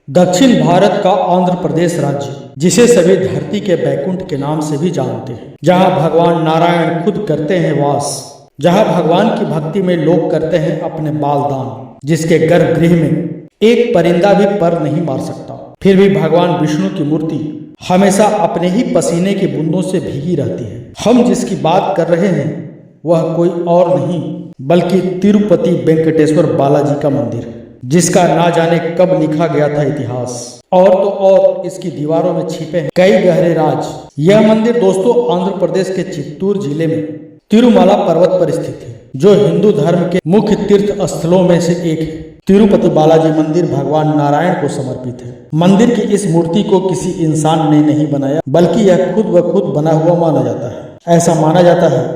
दक्षिण भारत का आंध्र प्रदेश राज्य, जिसे सभी धरती के बैकुंठ के नाम से भी जानते हैं, जहां भगवान नारायण खुद करते हैं वास, जहां भगवान की भक्ति में लोग करते हैं अपने बाल दान, जिसके गर्भगृह में एक परिंदा भी पर नहीं मार सकता, फिर भी भगवान विष्णु की मूर्ति हमेशा अपने ही पसीने की बूंदों से भीगी रहती है। हम जिसकी बात कर रहे हैं वह कोई और नहीं बल्कि तिरुपति वेंकटेश्वर बालाजी का मंदिर है, जिसका ना जाने कब लिखा गया था इतिहास, और तो और इसकी दीवारों में छिपे हैं कई गहरे राज। यह मंदिर दोस्तों आंध्र प्रदेश के चित्तूर जिले में तिरुमला पर्वत पर स्थित है, जो हिंदू धर्म के मुख्य तीर्थ स्थलों में से एक है। तिरुपति बालाजी मंदिर भगवान नारायण को समर्पित है। मंदिर की इस मूर्ति को किसी इंसान ने नहीं बनाया, बल्कि यह खुद ब खुद बना हुआ माना जाता है। ऐसा माना जाता है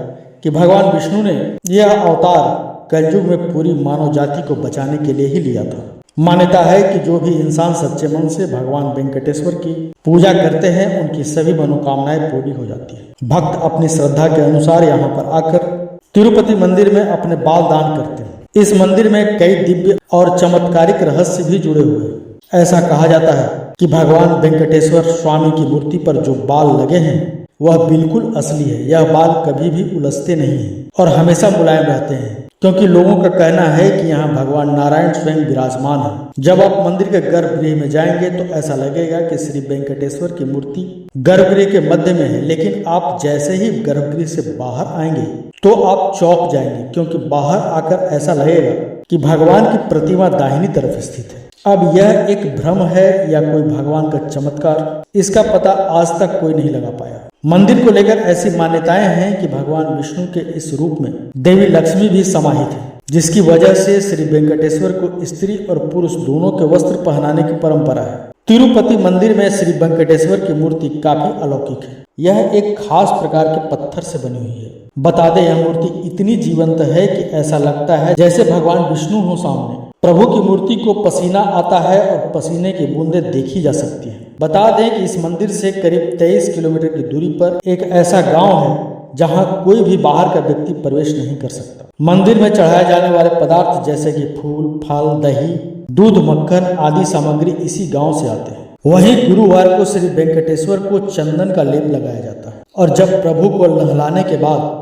कि भगवान विष्णु ने यह अवतार कलयुग में पूरी मानव जाति को बचाने के लिए ही लिया था। मान्यता है कि जो भी इंसान सच्चे मन से भगवान वेंकटेश्वर की पूजा करते हैं, उनकी सभी मनोकामनाएं पूरी हो जाती है। भक्त अपनी श्रद्धा के अनुसार यहाँ पर आकर तिरुपति मंदिर में अपने बाल दान करते हैं। इस मंदिर में कई दिव्य और चमत्कारिक रहस्य भी जुड़े हुए हैं। ऐसा कहा जाता है कि भगवान वेंकटेश्वर स्वामी की मूर्ति पर जो बाल लगे हैं वह बिल्कुल असली है। यह बाल कभी भी उलझते नहीं हैं और हमेशा मुलायम रहते हैं, क्योंकि लोगों का कहना है कि यहाँ भगवान नारायण स्वयं विराजमान है। जब आप मंदिर के गर्भगृह में जाएंगे तो ऐसा लगेगा कि श्री वेंकटेश्वर की मूर्ति गर्भगृह के मध्य में है, लेकिन आप जैसे ही गर्भगृह से बाहर आएंगे तो आप चौंक जाएंगे, क्योंकि बाहर आकर ऐसा लगेगा कि भगवान की प्रतिमा दाहिनी तरफ स्थित है। अब यह एक भ्रम है या कोई भगवान का चमत्कार, इसका पता आज तक कोई नहीं लगा पाया। मंदिर को लेकर ऐसी मान्यताएं हैं कि भगवान विष्णु के इस रूप में देवी लक्ष्मी भी समाहित है, जिसकी वजह से श्री वेंकटेश्वर को स्त्री और पुरुष दोनों के वस्त्र पहनाने की परंपरा है। तिरुपति मंदिर में श्री वेंकटेश्वर की मूर्ति काफी अलौकिक है। यह एक खास प्रकार के पत्थर से बनी हुई है। बता दें, यह मूर्ति इतनी जीवंत है कि ऐसा लगता है जैसे भगवान विष्णु हो सामने। प्रभु की मूर्ति को पसीना आता है और पसीने की बूंदें देखी जा सकती हैं। बता दें कि इस मंदिर से करीब 23 किलोमीटर की दूरी पर एक ऐसा गांव है जहां कोई भी बाहर का व्यक्ति प्रवेश नहीं कर सकता। मंदिर में चढ़ाए जाने वाले पदार्थ जैसे कि फूल, फल, दही, दूध, मक्खन आदि सामग्री इसी गांव से आते हैं। वहीं गुरुवार को श्री वेंकटेश्वर को चंदन का लेप लगाया जाता है, और जब प्रभु को नहलाने के बाद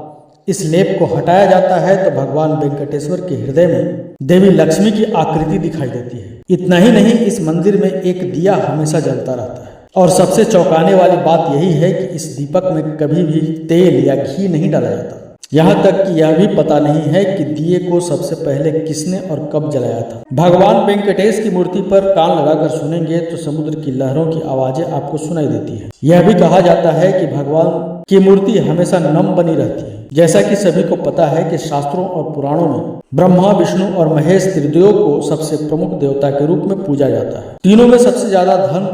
इस लेप को हटाया जाता है तो भगवान वेंकटेश्वर के हृदय में देवी लक्ष्मी की आकृति दिखाई देती है। इतना ही नहीं, इस मंदिर में एक दिया हमेशा जलता रहता है, और सबसे चौंकाने वाली बात यही है कि इस दीपक में कभी भी तेल या घी नहीं डाला जाता। यहाँ तक कि यह भी पता नहीं है कि दिए को सबसे पहले किसने और कब जलाया था। भगवान वेंकटेश की मूर्ति पर कान लगाकर सुनेंगे तो समुद्र की लहरों की आवाजें आपको सुनाई देती है। यह भी कहा जाता है कि भगवान की मूर्ति हमेशा नम बनी रहती है। जैसा कि सभी को पता है कि शास्त्रों और पुराणों में ब्रह्मा, विष्णु और महेश त्रिदेव को सबसे प्रमुख देवता के रूप में पूजा जाता है। तीनों में सबसे ज्यादा धन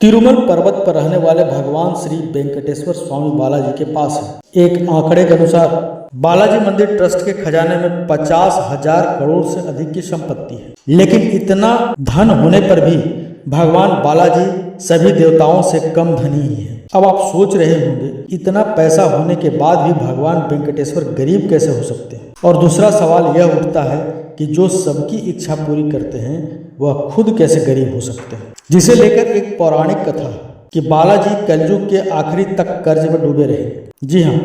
तिरुमल पर्वत पर रहने वाले भगवान श्री वेंकटेश्वर स्वामी बालाजी के पास है। एक आंकड़े के अनुसार बालाजी मंदिर ट्रस्ट के खजाने में 50,000 करोड़ से अधिक की संपत्ति है, लेकिन इतना धन होने पर भी भगवान बालाजी सभी देवताओं से कम धनी ही है। अब आप सोच रहे होंगे, इतना पैसा होने के बाद भी भगवान वेंकटेश्वर गरीब कैसे हो सकते हैं? और दूसरा सवाल यह उठता है कि जो सबकी इच्छा पूरी करते हैं वह खुद कैसे गरीब हो सकते हैं? जिसे लेकर एक पौराणिक कथा है कि बालाजी कलयुग के आखिरी तक कर्ज में डूबे रहे। जी हाँ,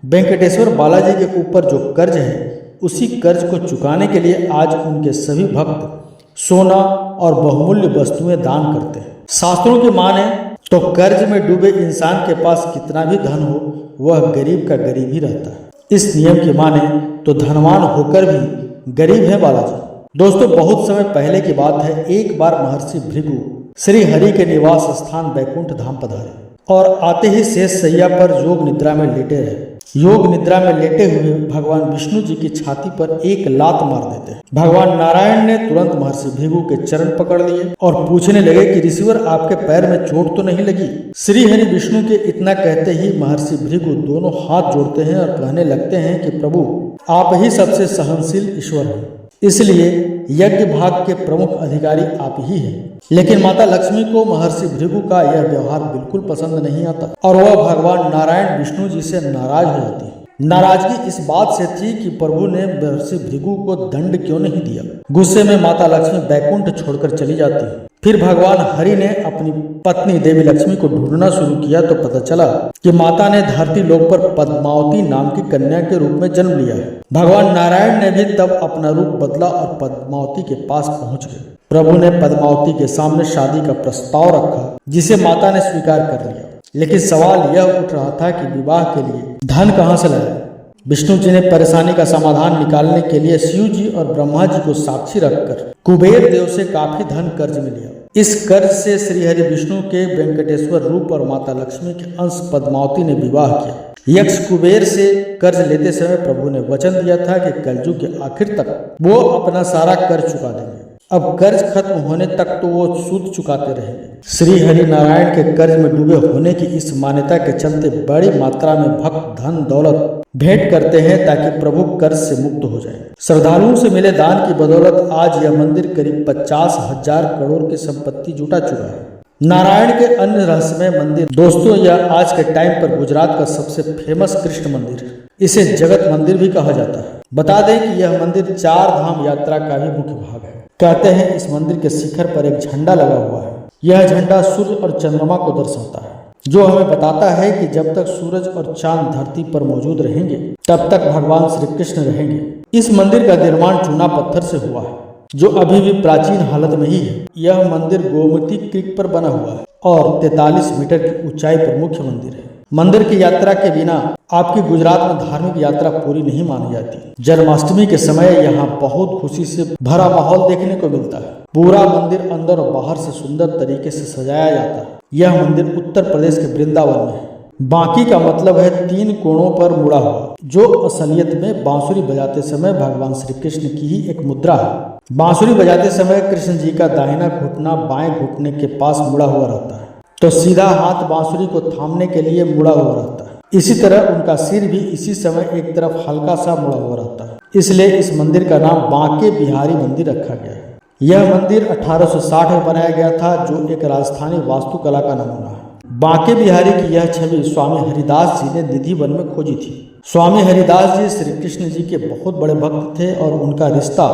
वेंकटेश्वर बालाजी के ऊपर जो कर्ज है, उसी कर्ज को चुकाने के लिए आज उनके सभी भक्त सोना और बहुमूल्य वस्तुएं दान करते हैं। शास्त्रों की माने तो कर्ज में डूबे इंसान के पास कितना भी धन हो, वह गरीब का गरीब ही रहता है। इस नियम की माने तो धनवान होकर भी गरीब है बालाजी। दोस्तों, बहुत समय पहले की बात है, एक बार महर्षि भृगु श्री हरि के निवास स्थान बैकुंठ धाम पधारे और आते ही शेष सैया पर योग निद्रा में लेटे रहे। योग निद्रा में लेटे हुए भगवान विष्णु जी की छाती पर एक लात मार देते हैं। भगवान नारायण ने तुरंत महर्षि भृगु के चरण पकड़ लिए और पूछने लगे कि ऋषिवर, आपके पैर में चोट तो नहीं लगी? श्री हरि विष्णु के इतना कहते ही महर्षि भृगु दोनों हाथ जोड़ते हैं और कहने लगते हैं कि प्रभु, आप ही सबसे सहनशील ईश्वर हैं, इसलिए यज्ञ भाग के प्रमुख अधिकारी आप ही हैं। लेकिन माता लक्ष्मी को महर्षि भृगु का यह व्यवहार बिल्कुल पसंद नहीं आता और वह भगवान नारायण विष्णु जी से नाराज हो जाती है। नाराजगी इस बात से थी कि प्रभु ने महर्षि भृगु को दंड क्यों नहीं दिया। गुस्से में माता लक्ष्मी बैकुंठ छोड़कर चली जाती। फिर भगवान हरि ने अपनी पत्नी देवी लक्ष्मी को ढूंढना शुरू किया तो पता चला कि माता ने धरती लोक पर पद्मावती नाम की कन्या के रूप में जन्म लिया है। भगवान नारायण ने भी तब अपना रूप बदला और पद्मावती के पास पहुंच गए। प्रभु ने पद्मावती के सामने शादी का प्रस्ताव रखा, जिसे माता ने स्वीकार कर लिया। लेकिन सवाल यह उठ रहा था कि विवाह के लिए धन कहाँ से लाए। विष्णु जी ने परेशानी का समाधान निकालने के लिए शिव जी और ब्रह्मा जी को साक्षी रखकर कुबेर देव से काफी धन कर्ज में लिया। इस कर्ज से श्रीहरि विष्णु के वेंकटेश्वर रूप और माता लक्ष्मी के अंश पद्मावती ने विवाह किया। यक्ष कुबेर से कर्ज लेते समय प्रभु ने वचन दिया था कि कलयुग के आखिर तक वो अपना सारा कर्ज चुका देंगे। अब कर्ज खत्म होने तक तो वो सूद चुकाते रहेंगे। श्री हरि नारायण के कर्ज में डूबे होने की इस मान्यता के चलते बड़ी मात्रा में भक्त धन दौलत भेंट करते हैं ताकि प्रभु कर्ज से मुक्त हो जाए। श्रद्धालुओं से मिले दान की बदौलत आज यह मंदिर करीब 50,000 करोड़ की संपत्ति जुटा चुका है। नारायण के अन्य रहस्यमय मंदिर दोस्तों, यह आज के टाइम पर गुजरात का सबसे फेमस कृष्ण मंदिर है। इसे जगत मंदिर भी कहा जाता है। बता दें कि यह मंदिर 4 धाम यात्रा का भी मुख्य भाग है। कहते हैं इस मंदिर के शिखर पर एक झंडा लगा हुआ है। यह झंडा सूर्य और चंद्रमा को दर्शाता है, जो हमें बताता है कि जब तक सूरज और चांद धरती पर मौजूद रहेंगे तब तक भगवान श्री कृष्ण रहेंगे। इस मंदिर का निर्माण चूना पत्थर से हुआ है, जो अभी भी प्राचीन हालत में ही है। यह मंदिर गोमती क्रीक पर बना हुआ है और 43 मीटर की ऊंचाई पर मुख्य मंदिर है। मंदिर की यात्रा के बिना आपकी गुजरात में धार्मिक यात्रा पूरी नहीं मानी जाती। जन्माष्टमी के समय यहाँ बहुत खुशी से भरा माहौल देखने को मिलता है। पूरा मंदिर अंदर और बाहर से सुंदर तरीके से सजाया जाता है। यह मंदिर उत्तर प्रदेश के वृंदावन में है। बांकी का मतलब है 3 कोणों पर मुड़ा हुआ, जो असलियत में बांसुरी बजाते समय भगवान श्री कृष्ण की ही एक मुद्रा है। बांसुरी बजाते समय कृष्ण जी का दाहिना घुटना बाएं घुटने के पास मुड़ा हुआ रहता है, तो सीधा हाथ बांसुरी को थामने के लिए मुड़ा हुआ रहता है। इसी तरह उनका सिर भी इसी समय एक तरफ हल्का सा मुड़ा हुआ रहता है। इसलिए इस मंदिर का नाम बांके बिहारी मंदिर रखा गया है। यह मंदिर 1860 में बनाया गया था, जो एक राजस्थानी वास्तुकला का नमूना है। बांके बिहारी की यह छवि स्वामी हरिदास जी ने निधि वन में खोजी थी। स्वामी हरिदास जी श्री कृष्ण जी के बहुत बड़े भक्त थे और उनका रिश्ता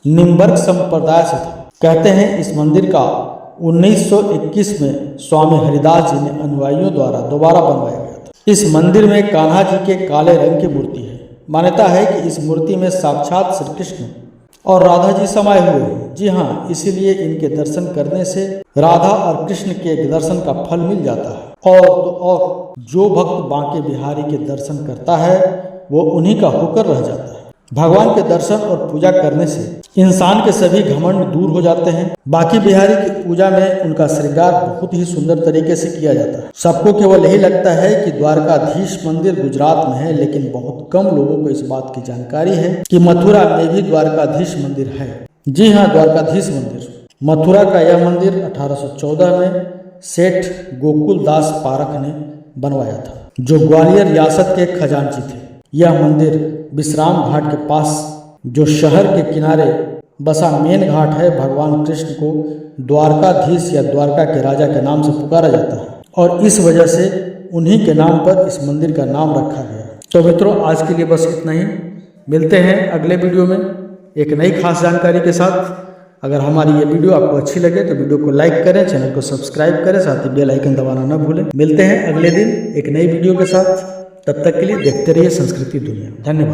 निम्बर्क संप्रदाय से था। कहते हैं इस मंदिर का 1921 में स्वामी हरिदास जी ने अनुयायियों द्वारा दोबारा बनवाया गया था। इस मंदिर में कान्हा जी के काले रंग की मूर्ति है। मान्यता है कि इस मूर्ति में साक्षात श्री कृष्ण और राधा जी समाये हुए हैं। जी हाँ, इसीलिए इनके दर्शन करने से राधा और कृष्ण के दर्शन का फल मिल जाता है। और जो भक्त बांके बिहारी के दर्शन करता है वो उन्हीं का होकर रह जाता है। भगवान के दर्शन और पूजा करने से इंसान के सभी घमंड दूर हो जाते हैं। बांके बिहारी की पूजा में उनका श्रृंगार बहुत ही सुंदर तरीके से किया जाता है। सबको केवल यही लगता है कि द्वारकाधीश मंदिर गुजरात में है, लेकिन बहुत कम लोगों को इस बात की जानकारी है कि मथुरा में भी द्वारकाधीश मंदिर है। जी हाँ, द्वारकाधीश मंदिर। मथुरा का यह मंदिर 1814 में सेठ गोकुल दास पारख ने बनवाया था, जो ग्वालियर रियासत के खजांची थे। यह मंदिर विश्राम घाट के पास, जो शहर के किनारे बसा मेन घाट है, भगवान कृष्ण को द्वारकाधीश या द्वारका के राजा के नाम से पुकारा जाता है और इस वजह से उन्हीं के नाम पर इस मंदिर का नाम रखा गया। तो मित्रों, आज के लिए बस इतना ही। मिलते हैं अगले वीडियो में एक नई खास जानकारी के साथ। अगर हमारी ये वीडियो आपको अच्छी लगे तो वीडियो को लाइक करें, चैनल को सब्सक्राइब करें, साथ ही बेल आइकन दबाना न भूलें। मिलते हैं अगले दिन एक नई वीडियो के साथ। तब तक के लिए देखते रहिए संस्कृति दुनिया। धन्यवाद।